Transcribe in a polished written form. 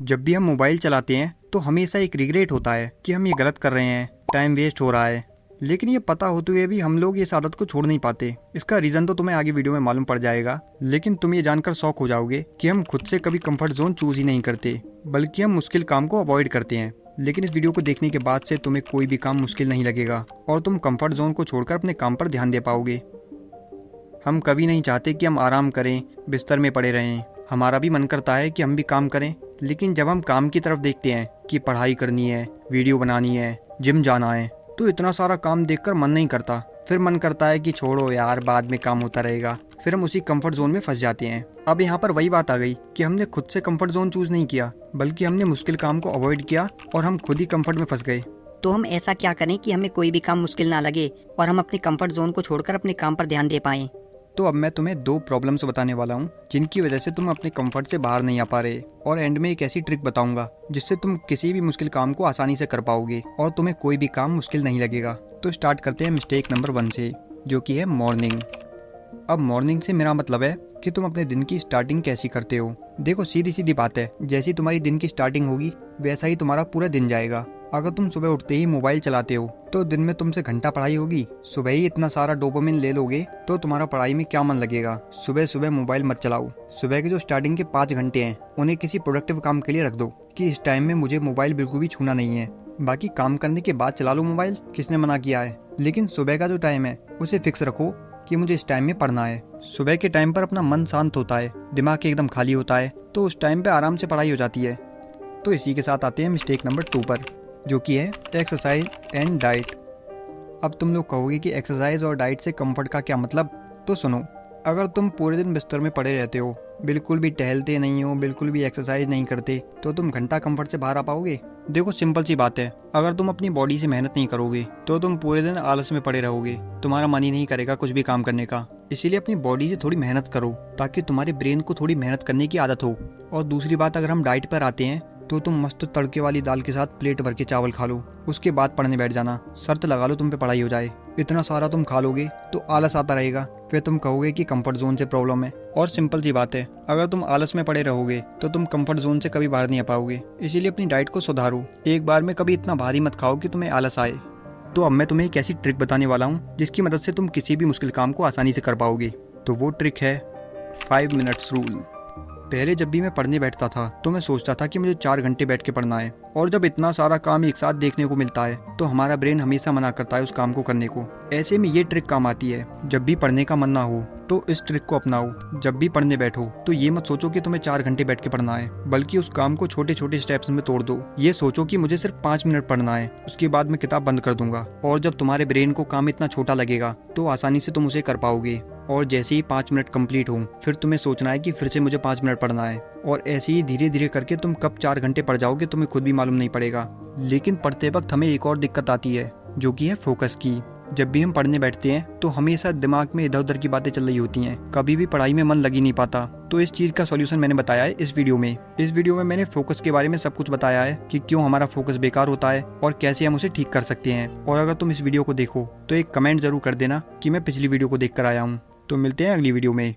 जब भी हम मोबाइल चलाते हैं तो हमेशा एक रिग्रेट होता है कि हम ये गलत कर रहे हैं, टाइम वेस्ट हो रहा है। लेकिन ये पता होते हुए भी हम लोग इस आदत को छोड़ नहीं पाते। इसका रीज़न तो तुम्हें आगे वीडियो में मालूम पड़ जाएगा, लेकिन तुम ये जानकर शॉक हो जाओगे कि हम खुद से कभी कंफर्ट जोन चूज ही नहीं करते, बल्कि हम मुश्किल काम को अवॉइड करते हैं। लेकिन इस वीडियो को देखने के बाद से तुम्हें कोई भी काम मुश्किल नहीं लगेगा और तुम कंफर्ट जोन को छोड़कर अपने काम पर ध्यान दे पाओगे। हम कभी नहीं चाहते कि हम आराम करें, बिस्तर में पड़े रहें। हमारा भी मन करता है कि हम भी काम करें, लेकिन जब हम काम की तरफ देखते हैं कि पढ़ाई करनी है, वीडियो बनानी है, जिम जाना है, तो इतना सारा काम देखकर मन नहीं करता। फिर मन करता है कि छोड़ो यार, बाद में काम होता रहेगा। फिर हम उसी कंफर्ट जोन में फंस जाते हैं। अब यहाँ पर वही बात आ गई कि हमने खुद से कंफर्ट जोन चूज नहीं किया, बल्कि हमने मुश्किल काम को अवॉइड किया और हम खुद ही कंफर्ट में फंस गए। तो हम ऐसा क्या करें कि हमें कोई भी काम मुश्किल ना लगे और हम अपने कंफर्ट जोन को छोड़कर अपने काम पर ध्यान दे पाएं। तो अब मैं तुम्हें 2 प्रॉब्लम्स बताने वाला हूँ जिनकी वजह से तुम अपने कंफर्ट से बाहर नहीं आ पा रहे, और एंड में एक ऐसी ट्रिक बताऊंगा जिससे तुम किसी भी मुश्किल काम को आसानी से कर पाओगे और तुम्हें कोई भी काम मुश्किल नहीं लगेगा। तो स्टार्ट करते हैं मिस्टेक नंबर 1 से, जो कि है मॉर्निंग। अब मॉर्निंग से मेरा मतलब है कि तुम अपने दिन की स्टार्टिंग कैसी करते हो। देखो, सीधी सीधी बात है, जैसी तुम्हारी दिन की स्टार्टिंग होगी वैसा ही तुम्हारा पूरा दिन जाएगा। अगर तुम सुबह उठते ही मोबाइल चलाते हो तो दिन में तुमसे घंटा पढ़ाई होगी। सुबह ही इतना सारा डोपामिन ले लोगे तो तुम्हारा पढ़ाई में क्या मन लगेगा। सुबह सुबह मोबाइल मत चलाओ। सुबह के जो स्टार्टिंग के 5 घंटे हैं उन्हें किसी प्रोडक्टिव काम के लिए रख दो कि इस टाइम में मुझे मोबाइल बिल्कुल भी छूना नहीं है। बाकी काम करने के बाद चला लो मोबाइल, किसने मना किया है। लेकिन सुबह का जो टाइम है उसे फिक्स रखो कि मुझे इस टाइम में पढ़ना है। सुबह के टाइम पर अपना मन शांत होता है, दिमाग एकदम खाली होता है, तो उस टाइम पे आराम से पढ़ाई हो जाती है। तो इसी के साथ आते हैं मिस्टेक नंबर 2 पर, जो कि है एक्सरसाइज एंड डाइट। अब तुम लोग कहोगे कि एक्सरसाइज और डाइट से कंफर्ट का क्या मतलब। तो सुनो, अगर तुम पूरे दिन बिस्तर में पड़े रहते हो, बिल्कुल भी टहलते नहीं हो, बिल्कुल भी एक्सरसाइज नहीं करते, तो तुम घंटा कंफर्ट से बाहर आ पाओगे। देखो, सिंपल सी बात है, अगर तुम अपनी बॉडी से मेहनत नहीं करोगे तो तुम पूरे दिन आलस में पड़े रहोगे। तुम्हारा मन ही नहीं करेगा कुछ भी काम करने का। इसीलिए अपनी बॉडी से थोड़ी मेहनत करो ताकि तुम्हारे ब्रेन को थोड़ी मेहनत करने की आदत हो। और दूसरी बात, अगर हम डाइट पर आते हैं तो तुम मस्त तड़के वाली दाल के साथ प्लेट भर के चावल खा लो, उसके बाद पढ़ने बैठ जाना। शर्त लगा लो तुम पे पढ़ाई हो जाए। इतना सारा तुम खा लोगे तो आलस आता रहेगा, फिर तुम कहोगे कि कंफर्ट जोन से प्रॉब्लम है। और सिंपल सी बात है, अगर तुम आलस में पड़े रहोगे तो तुम कंफर्ट जोन से कभी बाहर नहीं आ पाओगे। इसीलिए अपनी डाइट को सुधारो। एक बार में कभी इतना भारी मत खाओ कि तुम्हें आलस आए। तो अब मैं तुम्हें एक ऐसी ट्रिक बताने वाला हूँ जिसकी मदद से तुम किसी भी मुश्किल काम को आसानी से कर पाओगे। तो वो ट्रिक है 5 मिनट्स रूल। पहले जब भी मैं पढ़ने बैठता था तो मैं सोचता था कि मुझे 4 घंटे बैठ के पढ़ना है, और जब इतना सारा काम एक साथ देखने को मिलता है तो हमारा ब्रेन हमेशा मना करता है उस काम को करने को। ऐसे में ये ट्रिक काम आती है। जब भी पढ़ने का मन ना हो तो इस ट्रिक को अपनाओ। जब भी पढ़ने बैठो तो ये मत सोचो कि तुम्हें 4 घंटे बैठ के पढ़ना है, बल्कि उस काम को छोटे छोटे स्टेप्स में तोड़ दो। ये सोचो कि मुझे सिर्फ 5 मिनट पढ़ना है, उसके बाद मैं किताब बंद कर दूंगा। और जब तुम्हारे ब्रेन को काम इतना छोटा लगेगा तो आसानी से तुम उसे कर पाओगे। और जैसे ही 5 मिनट कंप्लीट हो, फिर तुम्हें सोचना है कि फिर से मुझे 5 मिनट पढ़ना है। और ऐसे ही धीरे धीरे करके तुम कब 4 घंटे पढ़ जाओगे तुम्हें खुद भी मालूम नहीं पड़ेगा। लेकिन पढ़ते वक्त हमें एक और दिक्कत आती है, जो कि है फोकस की। जब भी हम पढ़ने बैठते हैं तो हमेशा दिमाग में इधर उधर की बातें चल रही होती हैं, कभी भी पढ़ाई में मन लग ही नहीं पाता। तो इस चीज का सॉल्यूशन मैंने बताया है इस वीडियो में। इस वीडियो में मैंने फोकस के बारे में सब कुछ बताया है कि क्यों हमारा फोकस बेकार होता है और कैसे हम उसे ठीक कर सकते हैं। और अगर तुम इस वीडियो को देखो तो एक कमेंट जरूर कर देना कि मैं पिछली वीडियो को देख कर आया हूँ। तो मिलते हैं अगली वीडियो में।